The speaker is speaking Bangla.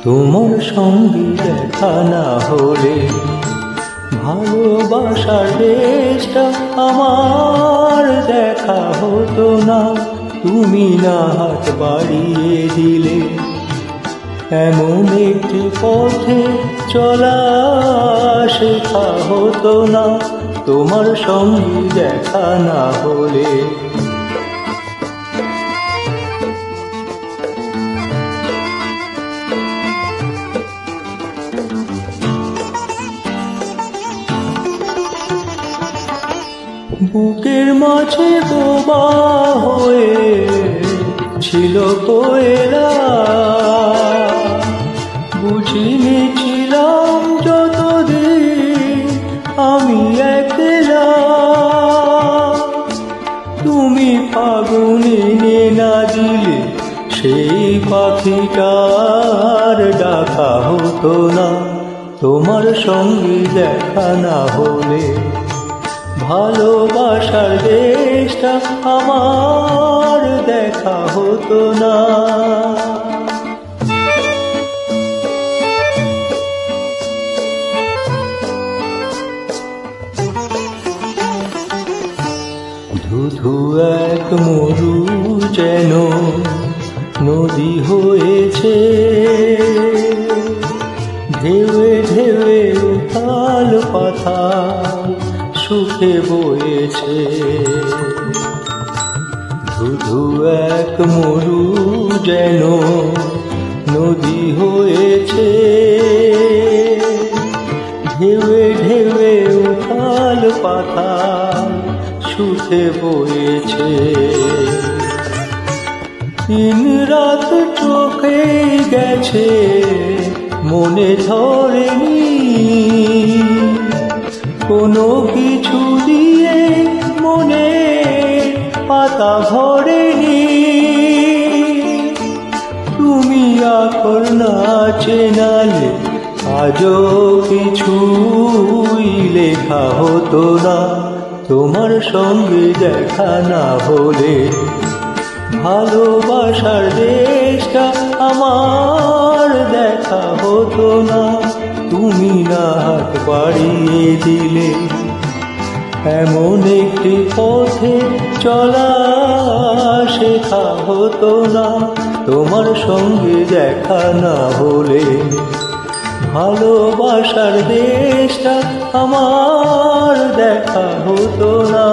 তোমার সঙ্গে দেখা না হলে ভালোবাসার দেশটা আমার দেখা হতো না। তুমি না হাত বাড়িয়ে দিলে এমন একটি পথে চলা শেখা হতো না তোমার সঙ্গে দেখা না হলে। বুকের মাঝে বোবা হয়ে ছিল কোয়েলা, বুঝিনি ছিলাম যতদিন আমি একলা। তুমি ফাগুনে না দিলে সেই পাখিটার ডাকা হতো না তোমার সঙ্গে দেখা না হলে। ভালোবাসার দেশটা আমার দেখা হতো না। ধুধু এক মরু যেন নদী হয়েছে, ঢেউয়ে ঢেউয়ে উথাল পাথাল সুখে বয়েছে। ধুধু এক মরু যেন নদী হয়েছে, ঢেউয়ে ঢেউয়ে উথাল পাথাল সুখে বয়েছে। দিন রাত চোখে গেছে মনে ধরেনি, কোনো কিছু দিয়ে মনে পাতা ভরেনি। তুমি আখর না চেনালে আজও কিছুই লেখা হতো না তোমার সঙ্গে দেখা না হলে। ভালোবাসার দেশটা আমার দেখা হতো না তুমি না হাত বাড়িয়ে দিলে এমন একটি পথে চলা শেখা হতো না তোমার সঙ্গে দেখা না হলে। ভালোবাসার দেশটা আমার দেখা হতো না।